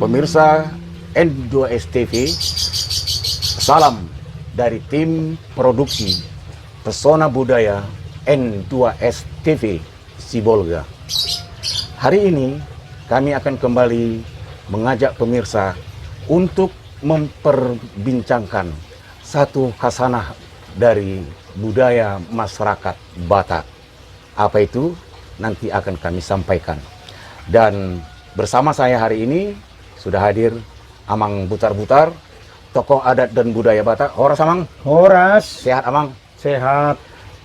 Pemirsa N2S TV, salam dari tim produksi Pesona Budaya N2S TV Sibolga. Hari ini kami akan kembali mengajak pemirsa untuk memperbincangkan satu khasanah dari budaya masyarakat Batak. Apa itu? Nanti akan kami sampaikan. Dan bersama saya hari ini sudah hadir Amang Butar-Butar, tokoh adat dan budaya Batak. Horas Amang. Horas. Sehat Amang. Sehat.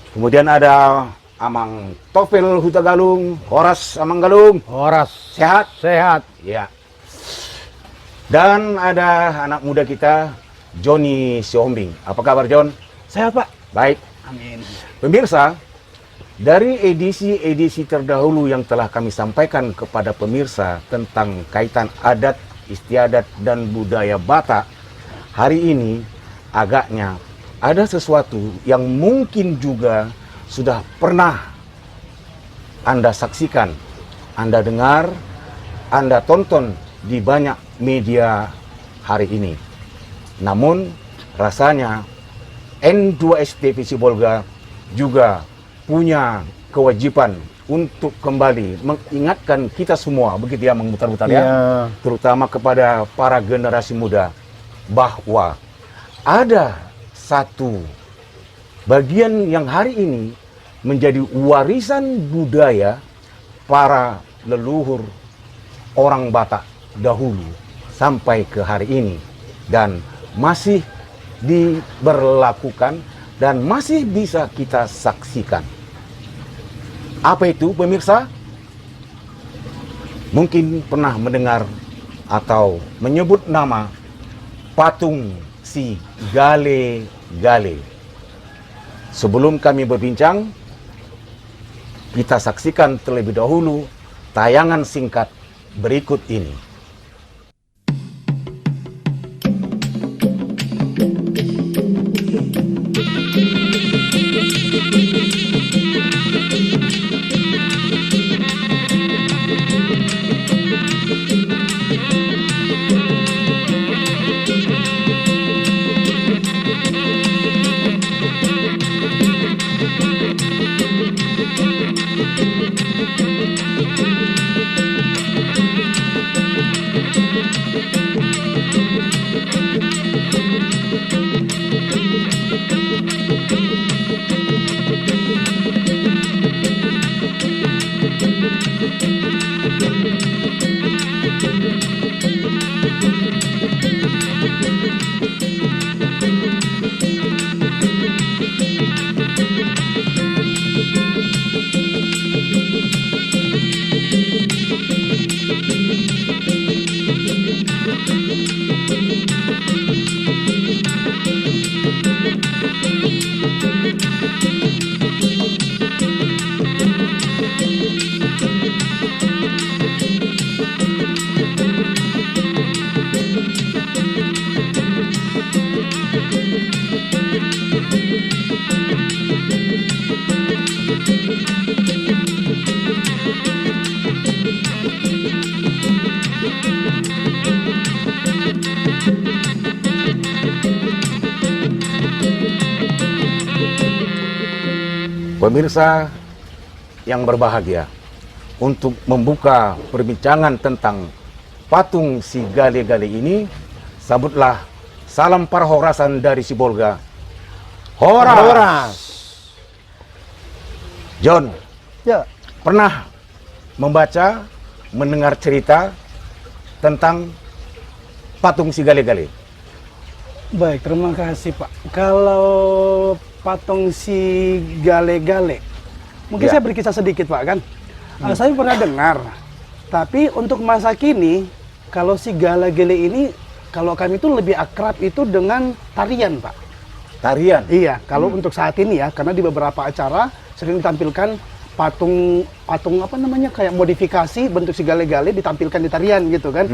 Kemudian ada Amang Tofil Huta Galung. Horas Amang Galung. Horas. Sehat. Sehat. Ya. Dan ada anak muda kita, Johnny Siombing. Apa kabar John? Sehat Pak. Baik. Amin. Pemirsa, dari edisi-edisi terdahulu yang telah kami sampaikan kepada pemirsa tentang kaitan adat, istiadat, dan budaya Batak, hari ini agaknya ada sesuatu yang mungkin juga sudah pernah Anda saksikan, Anda dengar, Anda tonton di banyak media hari ini. Namun rasanya N2S TV Sibolga juga punya kewajiban untuk kembali mengingatkan kita semua, begitu ya, memutar-mutar ya, terutama kepada para generasi muda, bahwa ada satu bagian yang hari ini menjadi warisan budaya para leluhur orang Batak dahulu sampai ke hari ini, dan masih diberlakukan dan masih bisa kita saksikan. Apa itu pemirsa? Mungkin pernah mendengar atau menyebut nama patung si Gale-Gale. Sebelum kami berbincang, kita saksikan terlebih dahulu tayangan singkat berikut ini. Pemirsa yang berbahagia, untuk membuka perbincangan tentang patung si Gale-Gale ini, sambutlah salam perhorasan dari Sibolga. Horas! Horas. John, Ya. pernah membaca, mendengar cerita tentang patung si Gale-Gale? Baik, terima kasih Pak. Kalau patung si Gale-Gale, mungkin Ya. saya berkisah sedikit Pak kan. Saya pernah dengar, tapi untuk masa kini, kalau si Gale-Gale ini, kalau kami itu lebih akrab itu dengan tarian Pak. Tarian? Iya, kalau untuk saat ini ya, karena di beberapa acara sering ditampilkan patung apa namanya, kayak modifikasi bentuk si Gale-Gale ditampilkan di tarian gitu kan.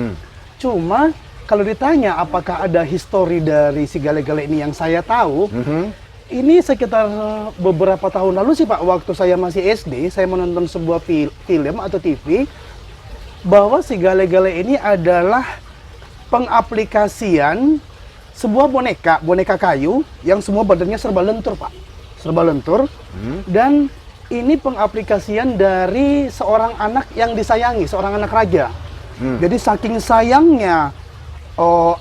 Cuma kalau ditanya apakah ada histori dari si Gale-Gale ini yang saya tahu, ini sekitar beberapa tahun lalu sih Pak, waktu saya masih SD, saya menonton sebuah film atau TV bahwa si Gale-Gale ini adalah pengaplikasian sebuah boneka kayu yang semua badannya serba lentur Pak, serba lentur. Dan ini pengaplikasian dari seorang anak yang disayangi, seorang anak raja. Jadi saking sayangnya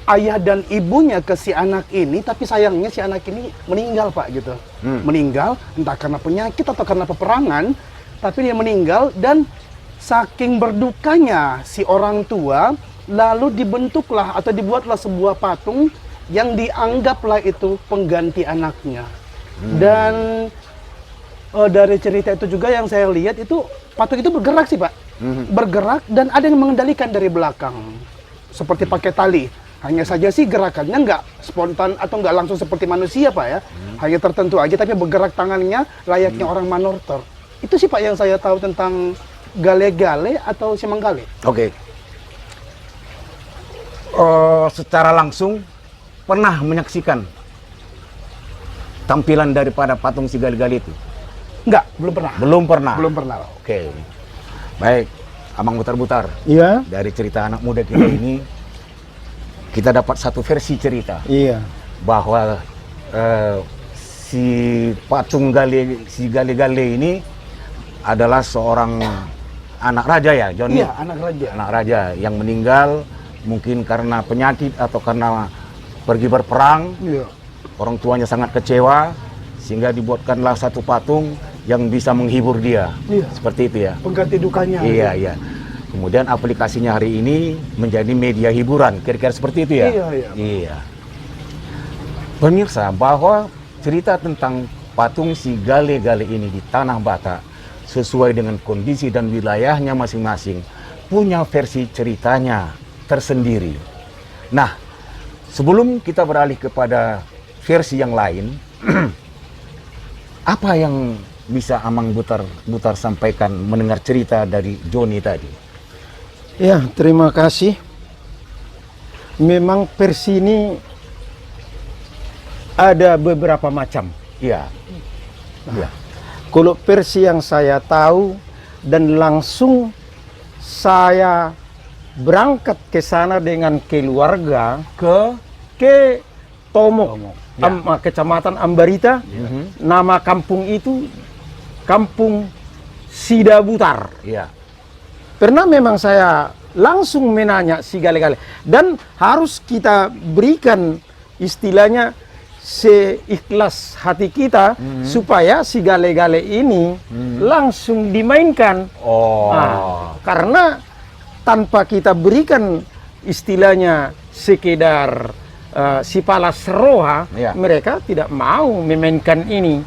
ayah dan ibunya ke si anak ini, tapi sayangnya si anak ini meninggal Pak gitu. Meninggal entah karena penyakit atau karena peperangan, tapi dia meninggal. Dan saking berdukanya si orang tua, lalu dibentuklah atau dibuatlah sebuah patung yang dianggaplah itu pengganti anaknya. Dan dari cerita itu juga yang saya lihat itu patung itu bergerak sih Pak, bergerak dan ada yang mengendalikan dari belakang, seperti pakai tali. Hanya saja sih gerakannya nggak spontan atau nggak langsung seperti manusia Pak ya, hanya tertentu aja, tapi bergerak tangannya layaknya orang manortor. Itu sih Pak yang saya tahu tentang Gale-Gale atau si Manggale. Oke. Secara langsung pernah menyaksikan tampilan daripada patung si Gale-Gale itu? Enggak, belum pernah. Belum pernah. Belum pernah. Oke. Baik, Abang Butar-Butar. Iya. Dari cerita anak muda kita ini, kita dapat satu versi cerita Iya. bahwa si patung si Gale-Gale ini adalah seorang anak raja ya, John? Iya, anak raja. Anak raja yang meninggal mungkin karena penyakit atau karena pergi berperang. Iya. Orang tuanya sangat kecewa sehingga dibuatkanlah satu patung yang bisa menghibur dia. Iya. Seperti itu ya. Pengganti dukanya. Iya, iya. Kemudian aplikasinya hari ini menjadi media hiburan, kira-kira seperti itu ya? Iya, iya. Iya. Pemirsa, bahwa cerita tentang patung si Gale-Gale ini di Tanah Batak sesuai dengan kondisi dan wilayahnya masing-masing punya versi ceritanya tersendiri. Nah, sebelum kita beralih kepada versi yang lain, apa yang bisa Amang Butar sampaikan mendengar cerita dari Joni tadi? Ya, terima kasih. Memang versi ini ada beberapa macam. Iya. Iya. Kalau versi yang saya tahu dan langsung saya berangkat ke sana dengan keluarga ke Tomok, Ya. Kecamatan Ambarita. Nama kampung itu Kampung Sidabutar. Iya. Pernah memang saya langsung menanya si Gale-Gale, dan harus kita berikan istilahnya seikhlas hati kita supaya si Gale-Gale ini langsung dimainkan. Oh. Nah, karena tanpa kita berikan istilahnya sekedar si Palas Roha, Ya. mereka tidak mau memainkan ini.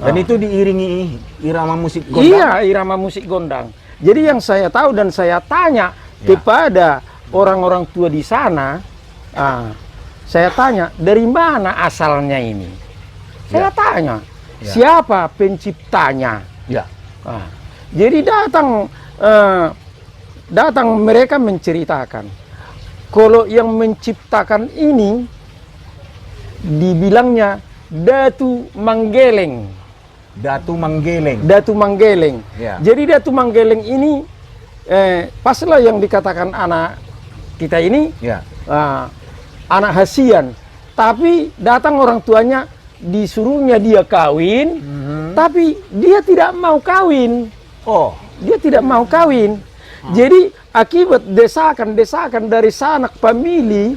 Dan itu diiringi irama musik gondang. Iya, irama musik gondang. Jadi yang saya tahu dan saya tanya Ya. kepada orang-orang tua di sana, saya tanya dari mana asalnya ini. Saya tanya Ya. siapa penciptanya. Ya. Jadi datang mereka menceritakan. Kalau yang menciptakan ini dibilangnya Datu Manggeleng. Datu Manggeleng. Datu Manggeleng. Ya. Jadi Datu Manggeleng ini paslah yang dikatakan anak kita ini Ya. anak hasian. Tapi datang orang tuanya disuruhnya dia kawin, Tapi dia tidak mau kawin. Oh, Dia tidak mau kawin. Jadi akibat desakan-desakan dari sanak famili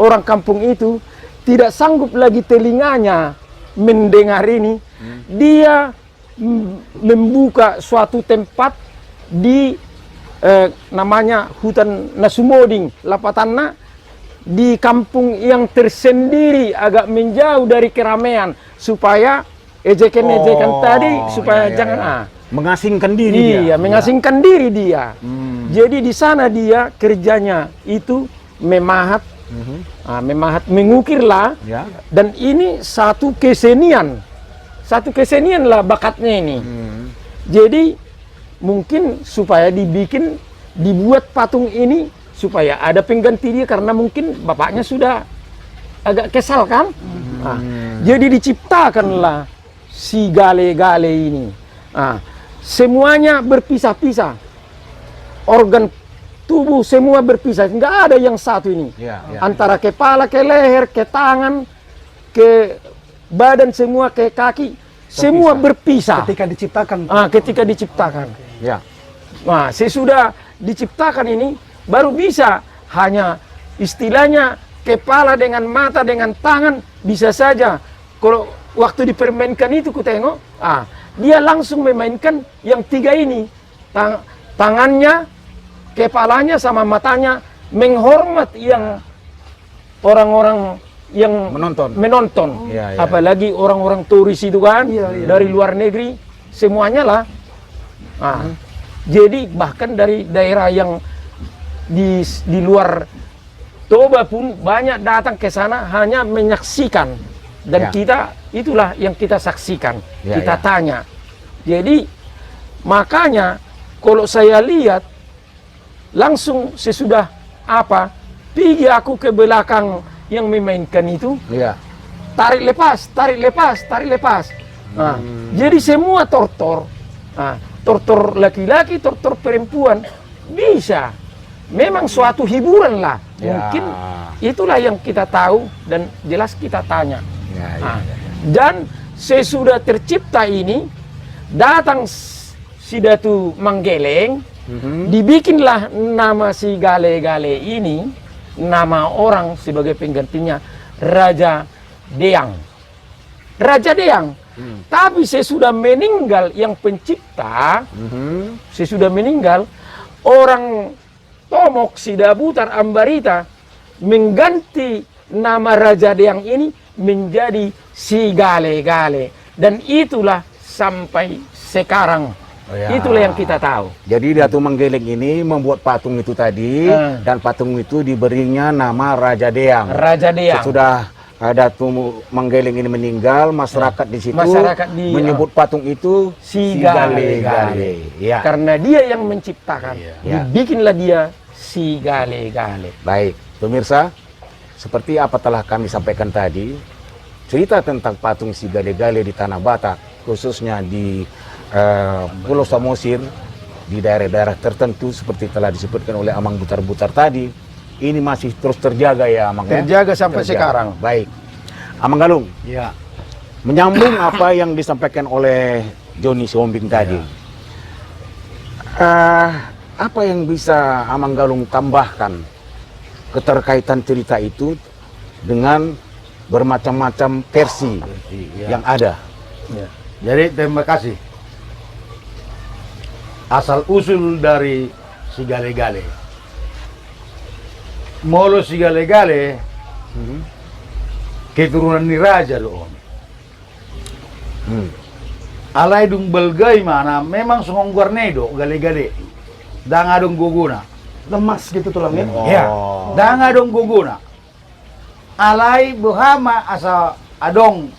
orang kampung itu tidak sanggup lagi telinganya mendengar ini. Dia membuka suatu tempat di namanya hutan Nasumoding, Lapatanna, di kampung yang tersendiri agak menjauh dari keramaian supaya ejekan-ejekan tadi supaya jangan mengasingkan diri iya, mengasingkan diri dia. Jadi di sana dia kerjanya itu memahat, mengukirlah. Ya. Dan ini satu kesenian lah bakatnya ini. Jadi mungkin supaya dibuat patung ini supaya ada pengganti dia karena mungkin bapaknya sudah agak kesal kan. Jadi diciptakanlah si gale-gale ini. Semuanya berpisah-pisah, organ tubuh semua berpisah, nggak ada yang satu ini. Antara kepala ke leher ke tangan ke badan semua ke kaki semua berpisah Ketika diciptakan. ketika diciptakan. Ya. Nah, sesudah diciptakan ini baru bisa hanya istilahnya kepala dengan mata dengan tangan bisa saja. Kalau waktu dipermainkan itu ku tengok, dia langsung memainkan yang tiga ini. Tangannya, kepalanya sama matanya menghormat yang orang-orang yang menonton. Ya. Apalagi orang-orang turis itu kan dari luar negeri semuanya lah. Jadi bahkan dari daerah yang di luar Toba pun banyak datang ke sana hanya menyaksikan. Dan kita itulah yang kita saksikan, kita tanya. Jadi makanya kalau saya lihat langsung sesudah pergi aku ke belakang yang memainkan itu, tarik lepas. Jadi semua tortor, tortor laki-laki, tortor perempuan bisa. Memang suatu hiburan lah. Mungkin itulah yang kita tahu dan jelas kita tanya. Dan sesudah tercipta ini datang si Datu Manggeleng, dibikinlah nama si gale-gale ini, nama orang sebagai penggantinya Raja Deang. Tapi sesudah meninggal yang pencipta, sesudah meninggal orang Tomok Sidabutar Ambarita mengganti nama Raja Deang ini menjadi si gale-gale. Dan itulah sampai sekarang. Itulah yang kita tahu. Jadi Datu Manggeleng ini membuat patung itu tadi, dan patung itu diberinya nama Raja Deang. Sesudah Datu Manggeleng ini meninggal, masyarakat di situ menyebut patung itu si gale-gale. Karena dia yang menciptakan. Dibikinlah dia si gale-gale. Baik, pemirsa, seperti apa telah kami sampaikan tadi, cerita tentang patung si gale-gale di Tanah Batak, khususnya di Pulau Samosir, di daerah-daerah tertentu seperti telah disebutkan oleh Amang Butar-Butar tadi, ini masih terus terjaga ya, Amang? Terjaga sampai sekarang. Baik, Amang Galung. Ya. Menyambung apa yang disampaikan oleh Joni Siombing tadi. Apa yang bisa Amang Galung tambahkan keterkaitan cerita itu dengan bermacam-macam versi yang ada? Jadi terima kasih. Asal usul dari si gale-gale. Molo si gale-gale keturunan ni raja loh. Alai dung belgai mana memang songong guarnedo gale-gale. Dan adong guguna. Lemas gitu tulangnya. Ya. Dan adong guguna. Alai buhama asa adong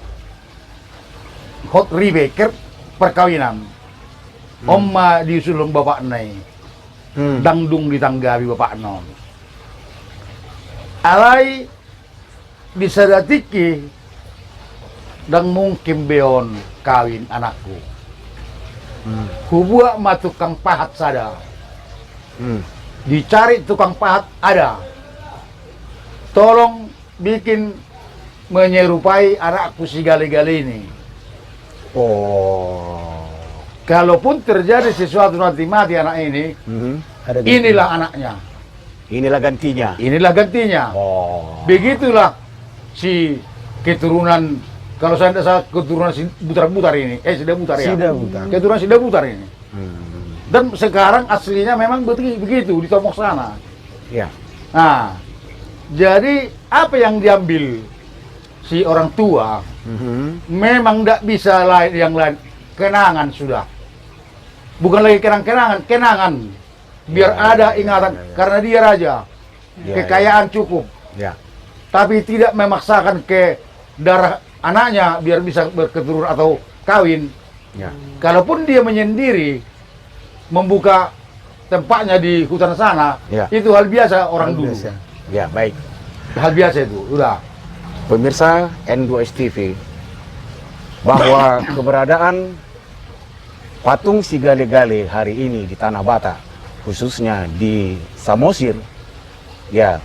hot ribeker perkawinan. Omma diusulong bapak nai. Dangdung ditanggapi bapak non. Alai disadatiki dan mungkin beon kawin anakku. Hubua ma tukang pahat sada. Dicari tukang pahat ada. Tolong bikin menyerupai anakku si gale-gale ini. Oh. Kalaupun terjadi sesuatu nanti mati anak ini, inilah anaknya. Inilah gantinya. Inilah gantinya. Oh. Begitulah si keturunan, kalau saya tidak salah keturunan si Butar-Butar ini. Sidabutar ya. Sidabutar. Keturunan Sidabutar ini. Dan sekarang aslinya memang begitu di Tomok sana. Ya. Nah, jadi apa yang diambil si orang tua memang tidak bisa lain yang lain, kenangan sudah. Bukan lagi kenangan. Biar ada ingatan karena dia raja. Kekayaan cukup. Ya. Tapi tidak memaksakan ke darah anaknya biar bisa berketurunan atau kawin. Ya. Kalaupun dia menyendiri membuka tempatnya di hutan sana, Ya. itu hal biasa orang dulu. Ya, baik. Hal biasa itu, udah. Pemirsa N2S TV, bahwa keberadaan patung si Gale-Gale hari ini di Tanah Batak, khususnya di Samosir, ya,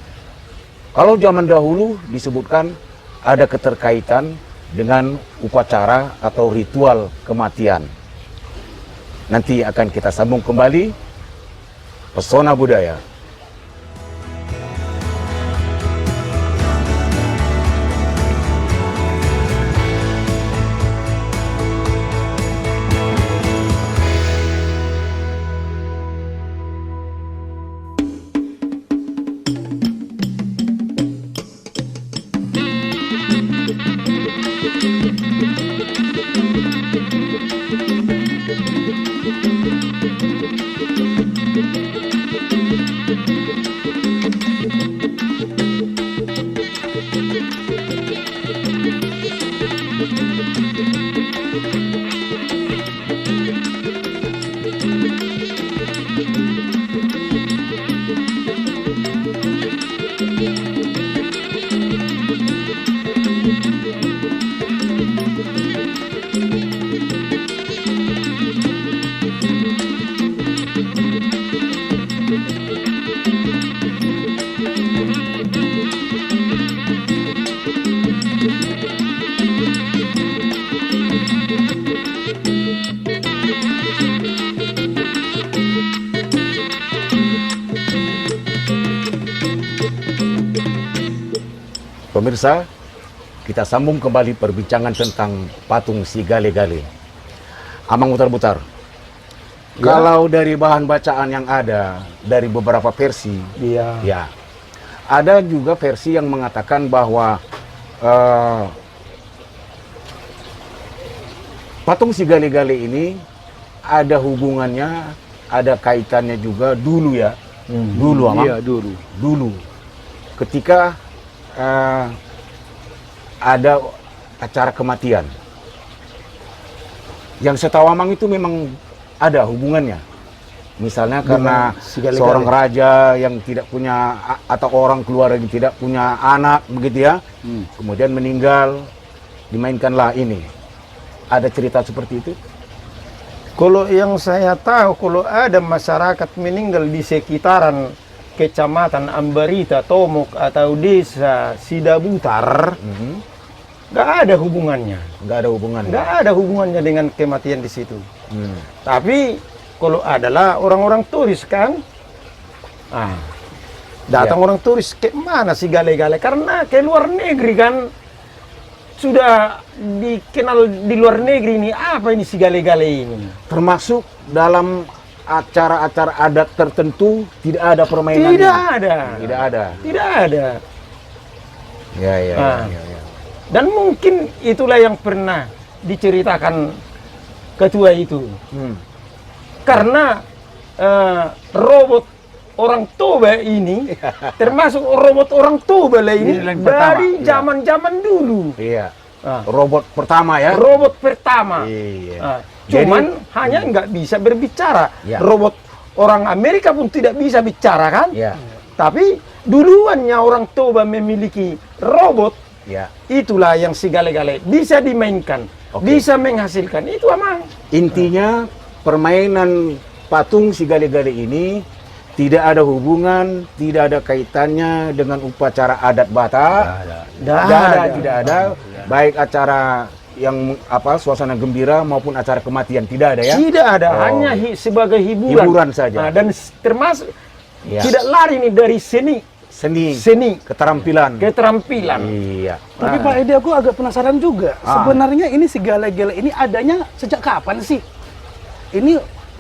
kalau zaman dahulu disebutkan ada keterkaitan dengan upacara atau ritual kematian. Nanti akan kita sambung kembali Pesona Budaya. Pemirsa, kita sambung kembali perbincangan tentang patung si Gale-Gale. Amang Butar-Butar, kalau dari bahan bacaan yang ada, dari beberapa versi, Iya. ya, ada juga versi yang mengatakan bahwa patung si Gale-Gale ini ada hubungannya, ada kaitannya juga dulu ya, dulu Amang. Iya, dulu. Dulu ketika ada acara kematian yang setahu Amang itu memang ada hubungannya, misalnya karena si Gale-Gale. seorang raja yang tidak punya atau orang keluarga yang tidak punya anak begitu ya, kemudian meninggal, dimainkanlah ini. Ada cerita seperti itu? Kalau yang saya tahu, kalau ada masyarakat meninggal di sekitaran Kecamatan Ambarita, Tomok, atau desa Sidabutar, nggak ada hubungannya. Nggak ada hubungannya. Nggak ada hubungannya dengan kematian di situ. Tapi kalau adalah orang-orang turis kan, datang orang turis, ke mana si Gale-Gale? Karena ke luar negeri kan, sudah dikenal di luar negeri ini, apa ini si Gale-Gale ini? Termasuk dalam acara-acara adat tertentu tidak ada permainan. Tidak ada. Tidak ada. Tidak ada. Ya, ya, Ah. ya, ya. Dan mungkin itulah yang pernah diceritakan ketua itu. Karena robot orang Toba ini, termasuk robot orang Toba lah ini, Ini yang pertama. dari zaman-zaman dulu. Iya. Ah. Robot pertama ya. Robot pertama. Iya. Cuman hanya nggak bisa berbicara. Ya. Robot orang Amerika pun tidak bisa bicara kan? Ya. Tapi duluannya orang Toba memiliki robot, Ya. itulah yang si Gale-Gale bisa dimainkan, Oke. bisa menghasilkan. Itu Amang. Intinya permainan patung si Gale-Gale ini tidak ada hubungan, tidak ada kaitannya dengan upacara adat Batak. Nggak Tidak ada. tidak ada. Baik acara yang suasana gembira maupun acara kematian tidak ada ya? Tidak ada, Oh. hanya sebagai hiburan. Hiburan saja. Nah, dan termasuk Ya. tidak lari nih dari Seni, keterampilan. keterampilan. Iya. Tapi Pak Edi, aku agak penasaran juga. Sebenarnya ini si gale-gale ini adanya sejak kapan sih? Ini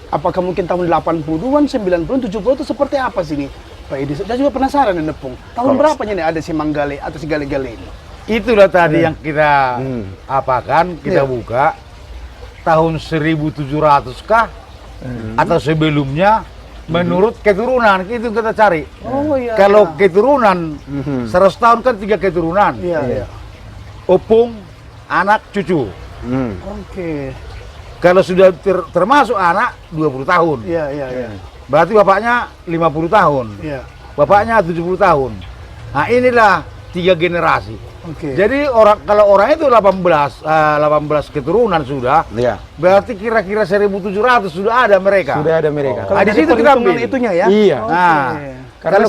apakah mungkin tahun 80-an, 90-an, 70 itu seperti apa sih ini? Pak Edi, saya juga penasaran nih Nepung. Tahun berapanya nih ada si Manggale atau si gale-gale ini? Itulah tadi yang kita kita Iya. buka tahun 1700 kah atau sebelumnya menurut keturunan itu kita cari. Oh iya. Kalau keturunan 100 tahun kan 3 keturunan. Iya, iya. Opung, anak, cucu. Hmm. Oke. Kalau sudah termasuk anak 20 tahun. Iya, iya, iya. Berarti bapaknya 50 tahun. Iya. Bapaknya 70 tahun. Nah, inilah 3 generasi. Oke. Jadi kalau orang itu 18 keturunan sudah, Iya. berarti kira-kira 1700 sudah ada mereka. Sudah ada mereka. Kalau Ah, di dari situ kita perhitungan ambil. itunya ya? Iya. Oke. Nah, Karena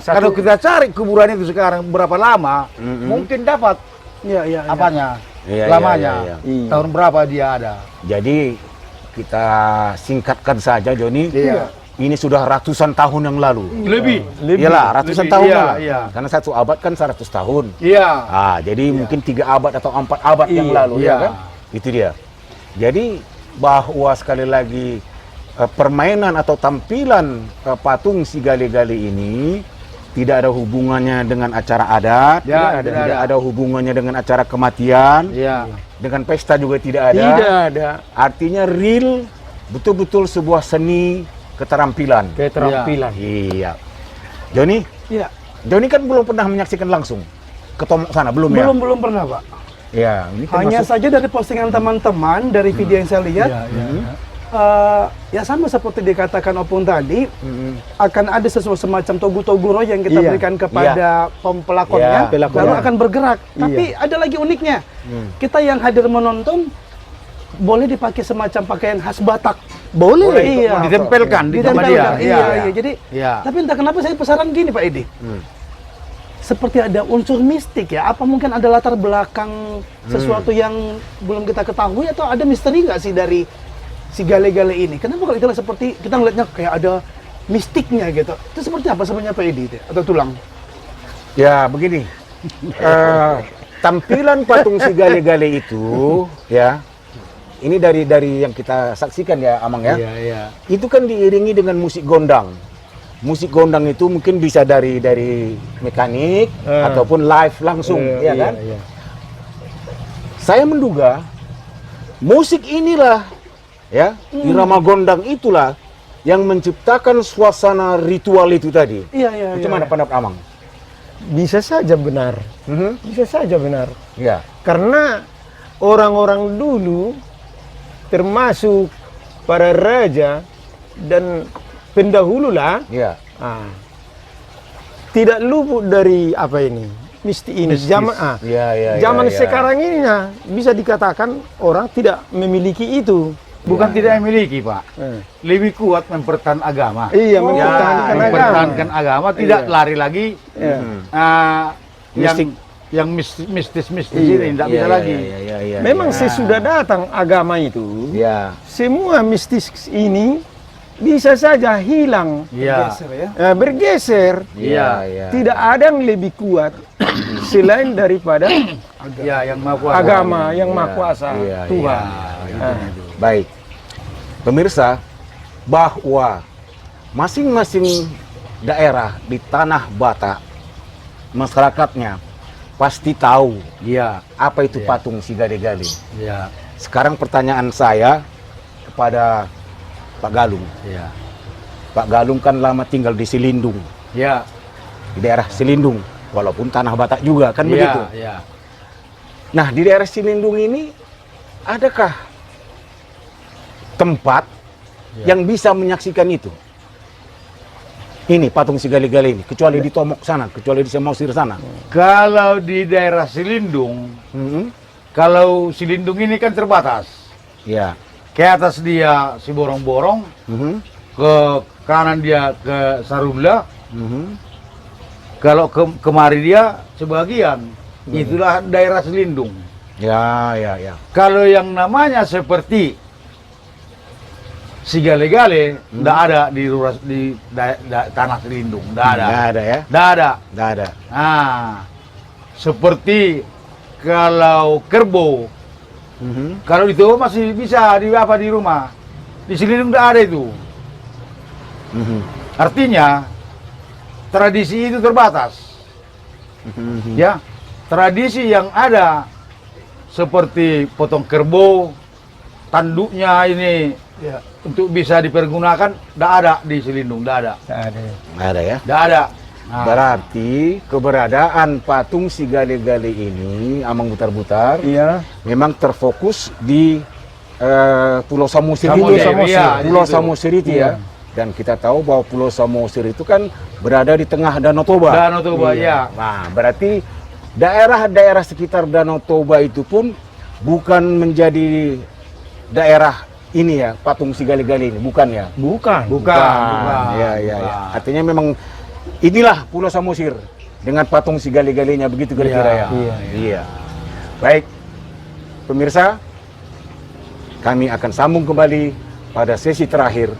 kalau kita cari kuburan itu sekarang berapa lama, mungkin dapat Iya, iya, iya. apanya, Iya, lamanya, iya, iya. tahun berapa dia ada. Jadi kita singkatkan saja Joni. Iya. Ini sudah ratusan tahun yang lalu. Lebih. Iyalah, ratusan Lebih, tahun iya, lah. iya. Karena 1 abad kan 100 tahun. Iya. Jadi mungkin 3 abad atau 4 abad yang Iya, lalu iya. ya kan? Itu dia. Jadi bahwa sekali lagi permainan atau tampilan patung si gale-gale ini tidak ada hubungannya dengan acara adat, Ya, tidak ada hubungannya dengan acara kematian, Iya. dengan pesta juga tidak ada. Tidak ada Artinya real, betul-betul sebuah seni keterampilan. keterampilan. Iya. Joni, Iya. Joni kan belum pernah menyaksikan langsung ke Tomok sana, belum ya? Belum pernah, Pak. Ya, ini kan Hanya masuk- saja dari postingan teman-teman, dari video yang saya lihat, ya sama seperti dikatakan Opung tadi, akan ada sesuatu semacam togu-toguro yang kita Iya. berikan kepada pelakonnya, Iya, lalu akan bergerak. Tapi ada lagi uniknya, kita yang hadir menonton boleh dipakai semacam pakaian khas Batak. Boleh. Iya. Ditempelkan di tempat Ditempelkan. dia. Iya, iya. Jadi, Iya. tapi entah kenapa saya penasaran gini Pak Edi. Seperti ada unsur mistik ya. Apa mungkin ada latar belakang sesuatu yang belum kita ketahui atau ada misteri nggak sih dari si gale-gale ini? Kenapa kalau itulah seperti kita ngeliatnya kayak ada mistiknya gitu? Itu seperti apa sebenarnya Pak Edi itu? Atau tulang? Ya, begini. Tampilan patung si gale-gale itu, ya, ini dari yang kita saksikan ya, Amang ya. Iya, iya. Itu kan diiringi dengan musik gondang. Musik gondang itu mungkin bisa dari mekanik ataupun live langsung, ya kan? Iya. Saya menduga musik inilah, ya, irama gondang itulah yang menciptakan suasana ritual itu tadi. Iya, iya, iya. Bagaimana pendapat Amang? Bisa saja benar. Bisa saja benar. Ya. Karena orang-orang dulu termasuk para raja dan pendahulu lah Ya. tidak luput dari apa ini mistis ini. Zaman zaman ya. sekarang ini nah, bisa dikatakan orang tidak memiliki itu. Bukan tidak memiliki, Pak. Lebih kuat mempertahankan agama. Iya, Oh, mempertahankan agama. Mempertahankan agama, tidak Iya. lari lagi Iya. Mistik. yang mistis-mistis ini, tidak bisa lagi. Iya. Memang sesudah datang agama itu, Ya. semua mistis ini bisa saja hilang, Iya. Geser ya. bergeser. Iya. Tidak ada yang lebih kuat selain daripada Ya, yang maha kuasa. agama yang maha kuasa Iya, Tuhan. Baik. Pemirsa, bahwa masing-masing daerah di Tanah Batak, masyarakatnya pasti tahu Iya, apa itu patung si gale-gale. iya, Sekarang pertanyaan saya kepada Pak Galung. iya. Pak Galung kan lama tinggal di Silindung, Iya, di daerah Silindung, walaupun Tanah Batak juga kan begitu. Iya. Nah, di daerah Silindung ini adakah tempat yang bisa menyaksikan itu? Ini patung si gale-gale ini, kecuali di Tomok sana, kecuali di Semausir sana. Kalau di daerah Silindung, kalau Silindung ini kan terbatas. Ya. Ke atas dia si Borong-Borong, ke kanan dia ke Sarula, kalau kemari dia sebagian. Itulah daerah Silindung. Ya, ya, ya. Kalau yang namanya seperti si gale-gale, nggak ada di tanah lindung, nggak ada. Nggak ada ya? Nggak ada. Nggak ada. Nah, seperti kalau kerbau, kalau itu masih bisa di rumah. Di Silindung nggak ada itu. Artinya tradisi itu terbatas. Ya, tradisi yang ada seperti potong kerbau, tanduknya ini Ya. untuk bisa dipergunakan, tidak ada di Silindung, tidak ada. Nggak ada ya? Tidak ada. Nah, Berarti keberadaan patung si gale-gale ini, Amang Butar-Butar, Iya. memang terfokus di Pulau Samosir Samosir, itu ya? iya, Pulau di situ. Samosir itu Iya. ya. Dan kita tahu bahwa Pulau Samosir itu kan berada di tengah Danau Toba. Danau Toba, ya. Nah, berarti daerah-daerah sekitar Danau Toba itu pun bukan menjadi daerah ini ya, patung si gale-gale ini, bukan ya? Bukan. Bukan. Ya, ya, ya. Bukan. Artinya memang inilah Pulau Samosir dengan patung si gale-galenya begitu kira-kira ya. Iya, Iya. Baik, pemirsa, kami akan sambung kembali pada sesi terakhir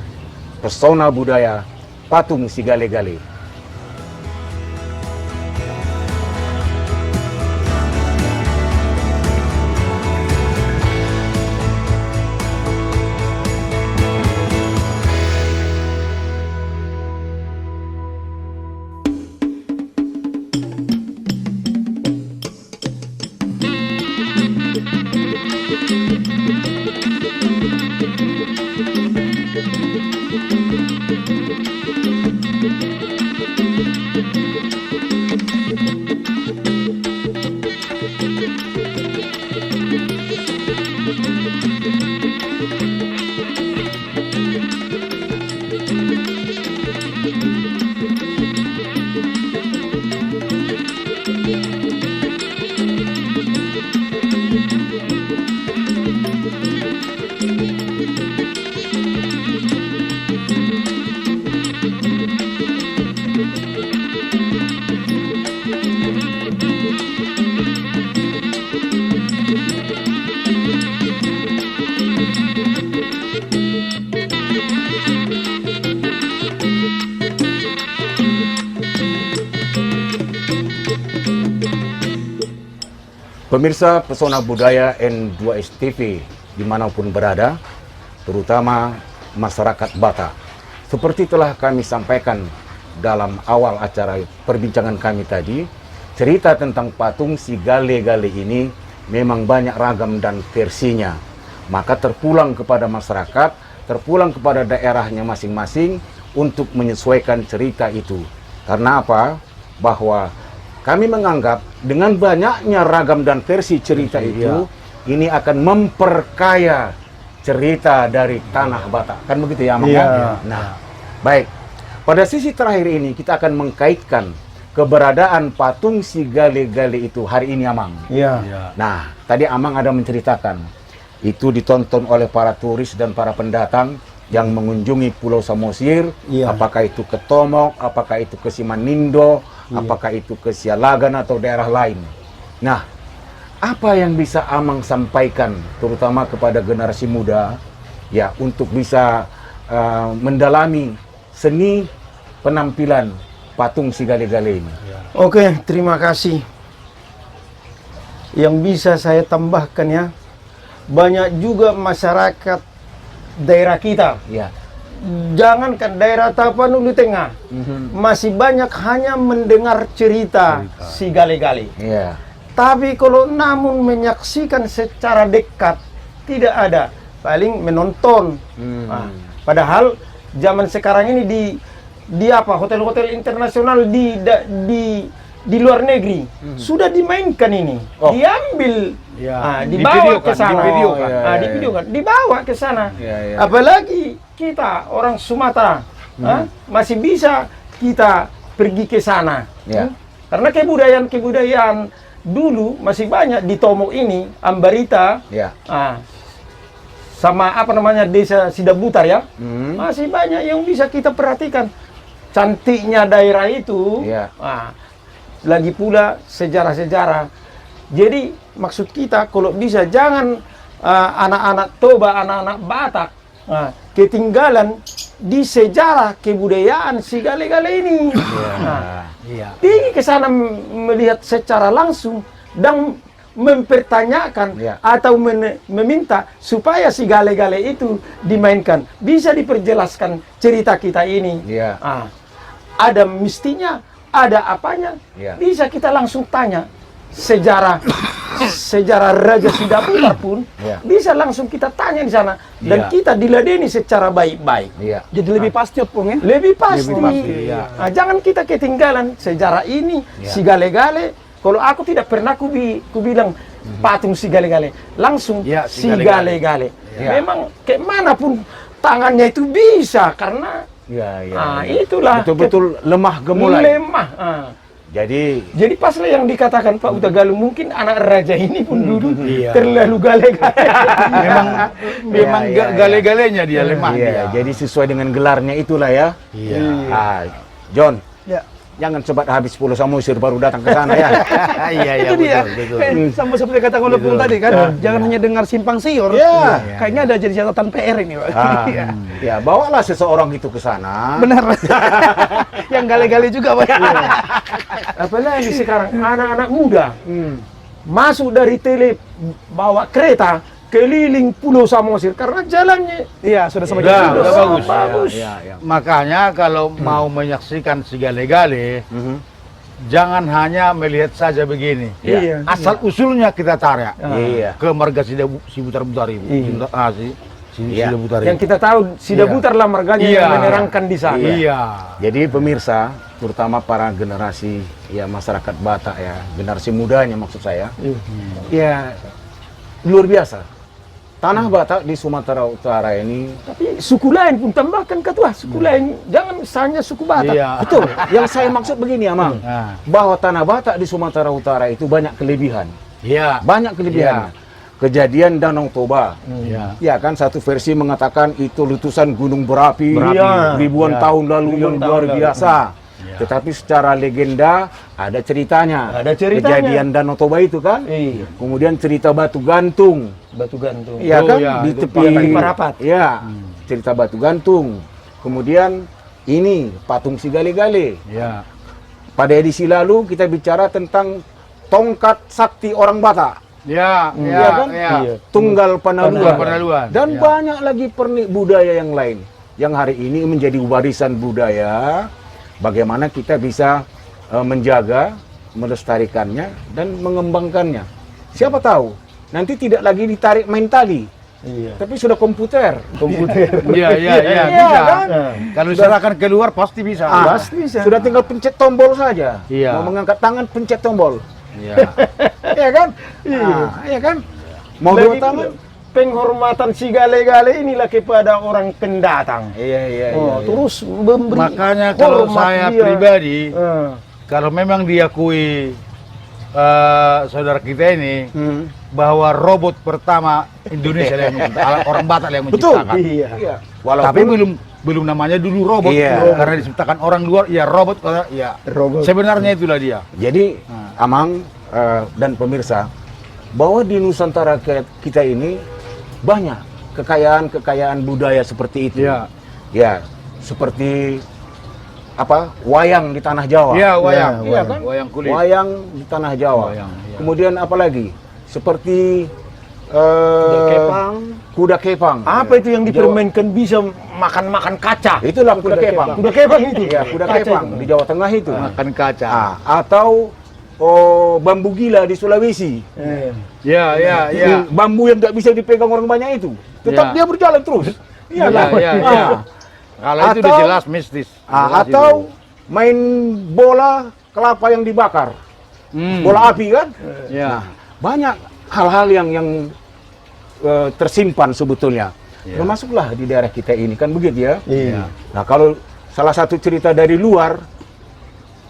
pesona budaya patung si gale-gale. Pemirsa pesona budaya N2S TV dimanapun berada, terutama masyarakat Batak. Seperti telah kami sampaikan dalam awal acara perbincangan kami tadi, cerita tentang patung si gale-gale ini memang banyak ragam dan versinya. Maka terpulang kepada masyarakat, terpulang kepada daerahnya masing-masing untuk menyesuaikan cerita itu. Karena apa? Bahwa kami menganggap dengan banyaknya ragam dan versi cerita itu, ini akan memperkaya cerita dari tanah Batak. Kan begitu ya, Mang? Iya. Nah, baik. Pada sisi terakhir ini kita akan mengkaitkan keberadaan patung si gale-gale itu hari ini, Amang. Iya. Nah, tadi Amang ada menceritakan, itu ditonton oleh para turis dan para pendatang yang mengunjungi Pulau Samosir, Iya. apakah itu ke Tomok, apakah itu ke Simanindo, apakah itu ke Sialagan atau daerah lain. Nah, apa yang bisa Amang sampaikan, terutama kepada generasi muda, ya, untuk bisa mendalami seni penampilan patung si gale-gale ini? Oke, terima kasih. Yang bisa saya tambahkan ya, banyak juga masyarakat daerah kita, Ya. jangankan daerah Tapanuli Tengah, masih banyak hanya mendengar cerita si gale-gale. Iya. Tapi kalau namun menyaksikan secara dekat, tidak ada. Paling menonton. Nah, padahal zaman sekarang ini di apa hotel-hotel internasional di luar negeri sudah dimainkan ini, Oh. diambil, Ya. dibawa ke sana, divideokan. divideokan, dibawa ke sana. Ya, ya. Apalagi kita orang Sumatera, masih bisa kita pergi ke sana. Ya. Karena kebudayaan dulu masih banyak di Tomok ini, Ambarita, Ya. sama apa namanya desa Sidabutar ya, Hmm. masih banyak yang bisa kita perhatikan. Cantiknya daerah itu, Iya. lagi pula sejarah-sejarah Jadi maksud kita kalau bisa jangan anak-anak Toba, anak-anak Batak ketinggalan di sejarah kebudayaan si Gale-Gale ini. Iya. Pergi ke sana melihat secara langsung dan mempertanyakan atau meminta supaya si Gale-Gale itu dimainkan. Bisa diperjelaskan cerita kita ini. Ada mestinya, ada apanya. Bisa kita langsung tanya sejarah Raja Sidaputar pun bisa langsung kita tanya di sana dan kita diladeni secara baik-baik. Jadi lebih pasti Opung ya. Lebih pasti. Nah, jangan kita ketinggalan sejarah ini si Gale-Gale. Kalau aku tidak pernah ku bilang patung si Gale-Gale, langsung si Gale-Gale. Memang kemanapun tangannya itu bisa karena itulah betul-betul lemah gemulai. Lemah. Jadi paslah yang dikatakan Pak Utagaluh mungkin anak raja ini pun dulu terlalu Gale-Gale. memang Gale-Galenya dia lemah. Jadi sesuai dengan gelarnya itulah ya. John. Jangan cepat habis 10 Samosir baru datang ke sana ya. Itu dia. Sama seperti kata Opung tadi kan, jangan hanya dengar simpang siur. Kayaknya ada jadi catatan PR ini, Pak. Ya, bawalah seseorang itu ke sana. Benar. Yang Gale-Gale juga, Pak. Apalagi sekarang anak-anak muda masuk dari tele bawa kereta keliling Pulau Samosir karena jalannya sudah bagus. Makanya kalau mau menyaksikan si Gale-Gale, jangan hanya melihat saja begini. Asal usulnya kita tarik ke marga Sidaputar itu. Yang kita tahu Sidaputar lah marganya yang menerangkan di sana. Jadi pemirsa, terutama para generasi masyarakat Batak generasi mudanya maksud saya, luar biasa. Tanah Batak di Sumatera Utara ini, tapi suku lain pun tambahkan ketua suku lain, jangan hanya suku Batak. Betul. Yang saya maksud begini, Amang, bahwa tanah Batak di Sumatera Utara itu banyak kelebihan. Banyak kelebihan. Kejadian Danau Toba. Kan satu versi mengatakan itu letusan gunung berapi ribuan tahun lalu yang luar biasa. Tetapi secara legenda ada ceritanya. Kejadian Danau Toba itu kan. Kemudian cerita batu gantung. Iya kan di tepi Parapat. Cerita batu gantung. Kemudian ini patung si Gale-Gale. Pada edisi lalu kita bicara tentang tongkat sakti orang Batak. Tunggal Panaluan. Dan banyak lagi pernik budaya yang lain yang hari ini menjadi warisan budaya. Bagaimana kita bisa menjaga, melestarikannya dan mengembangkannya. Siapa tahu nanti tidak lagi ditarik main tali, tapi sudah komputer. Bisa. Kalau diserahkan keluar pasti bisa. Pasti bisa. Sudah tinggal pencet tombol saja. Mau mengangkat tangan pencet tombol. Iya kan? Iya kan? Mau bawa tangan. Penghormatan si Gale-Gale inilah kepada orang pendatang. Terus memberi. Makanya kalau saya pribadi, kalau memang diakui saudara kita ini bahwa robot pertama Indonesia yang orang Batak yang menciptakan. Tapi belum namanya dulu robot karena diciptakan orang luar. Robot. Sebenarnya itulah dia. Jadi Amang dan pemirsa, bahwa di Nusantara kita ini banyak kekayaan budaya seperti itu. Seperti wayang di tanah Jawa. Kan? Wayang kulit. Wayang di tanah Jawa. Kemudian apalagi seperti kuda kepang. Apa itu yang dipermainkan bisa makan kaca? Itulah kuda kepang. Kuda kepang itu. Kuda kepang di Jawa Tengah itu. Makan kaca. Atau bambu gila di Sulawesi. Bambu yang nggak bisa dipegang orang banyak itu, tetap dia berjalan terus. Kalau itu udah jelas mistis. Atau main bola kelapa yang dibakar, bola api kan. Banyak hal-hal yang tersimpan sebetulnya. Termasuklah di daerah kita ini kan begitu ya. Nah kalau salah satu cerita dari luar,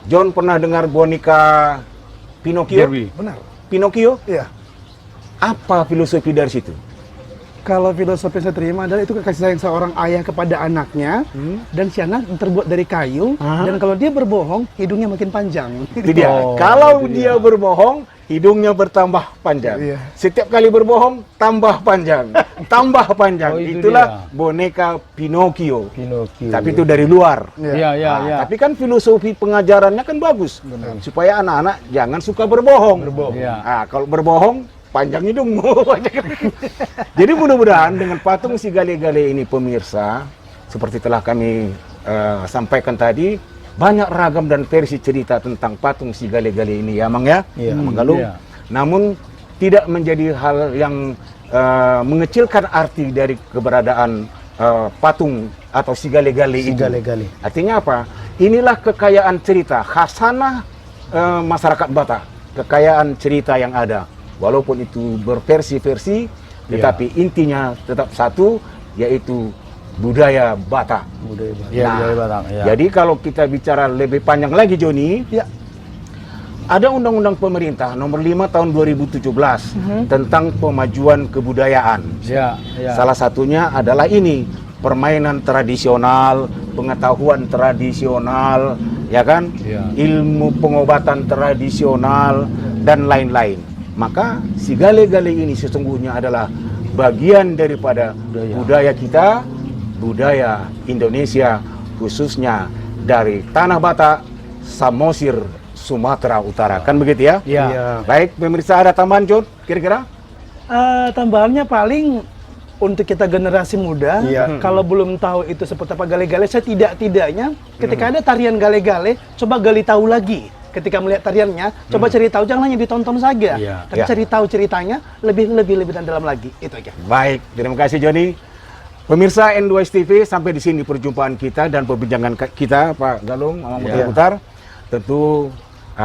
John pernah dengar boneka Pinocchio? Benar. Pinocchio? Iya. Apa filosofi dari situ? Kalau filosofi saya terima adalah itu kasih sayang seorang ayah kepada anaknya, dan si anak terbuat dari kayu, dan kalau dia berbohong hidungnya makin panjang. Itu dia. Kalau dia berbohong hidungnya bertambah panjang. Iya. Setiap kali berbohong, tambah panjang. Tambah panjang. Oh, itu Itulah boneka Pinocchio. Pinocchio. Tapi itu dari luar. Iya, iya, Nah, iya. Tapi kan filosofi pengajarannya kan bagus. Supaya anak-anak jangan suka berbohong. Iya. Nah, kalau berbohong, panjang hidungmu. Jadi mudah-mudahan dengan patung si Gale-Gale ini pemirsa, seperti telah kami sampaikan tadi, banyak ragam dan versi cerita tentang patung si Gale-Gale ini ya, Mang ya? Iya. Mang Galung. Iya. Namun tidak menjadi hal yang mengecilkan arti dari keberadaan patung atau si Gale-Gale Si itu. Gale-Gale. Artinya apa? Inilah kekayaan cerita, khasanah masyarakat Batak, kekayaan cerita yang ada. Walaupun itu berversi-versi, tetapi intinya tetap satu, yaitu budaya Batak. Budaya Batak. Iya, Nah, budaya Batak. Iya. Jadi kalau kita bicara lebih panjang lagi, Joni, Ya. ada Undang-Undang Pemerintah Nomor 5 Tahun 2017 tentang pemajuan kebudayaan. Iya, iya. Salah satunya adalah ini, permainan tradisional, pengetahuan tradisional, ya kan? Iya. Ilmu pengobatan tradisional dan lain-lain. Maka si Gale-Gale ini sesungguhnya adalah bagian daripada budaya kita, budaya Indonesia, khususnya dari Tanah Batak, Samosir, Sumatera Utara. Kan begitu ya? Iya. Baik, pemirsa, ada tambahan, John? Kira-kira? Tambahannya paling untuk kita generasi muda, Iya. kalau belum tahu itu seperti apa Gale-Gale, setidak-tidaknya ketika ada tarian Gale-Gale, coba gali tahu lagi. Ketika melihat tariannya, coba cari tahu, jangan hanya ditonton saja, Iya. tapi Ya. cari tahu ceritanya lebih dan dalam lagi. Itu aja. Baik, terima kasih Joni. Pemirsa N2S TV, sampai di sini perjumpaan kita dan perbincangan kita, Pak Galung, Mamang Ya. Putar. Tentu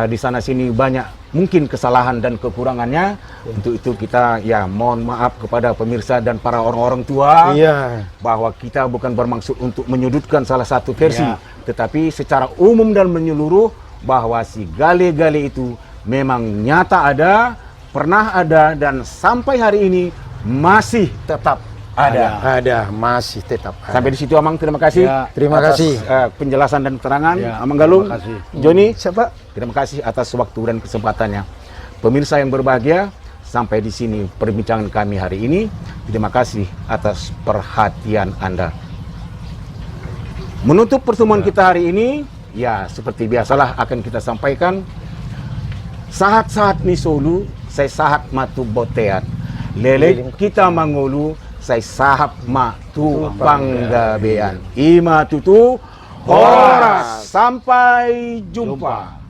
di sana sini banyak mungkin kesalahan dan kekurangannya. Untuk itu kita ya mohon maaf kepada pemirsa dan para orang-orang tua Iya. bahwa kita bukan bermaksud untuk menyudutkan salah satu versi, Ya. tetapi secara umum dan menyeluruh bahwa si Gale-Gale itu memang nyata ada, pernah ada, dan sampai hari ini masih tetap ada. Ada, masih tetap ada. Sampai di situ Amang, terima kasih. Ya, terima atas, kasih. penjelasan dan keterangan. Ya, Amang Galung, terima kasih. Joni, Siapa? terima kasih atas waktu dan kesempatannya. Pemirsa yang berbahagia, sampai di sini perbincangan kami hari ini. Terima kasih atas perhatian Anda. Menutup pertemuan kita hari ini, ya seperti biasalah akan kita sampaikan, sahat-sahat ni solu, saya sahat matu boteat. Lele kita mangulu, saya sahap matu panggabean. Ima tutu, horas. Sampai jumpa.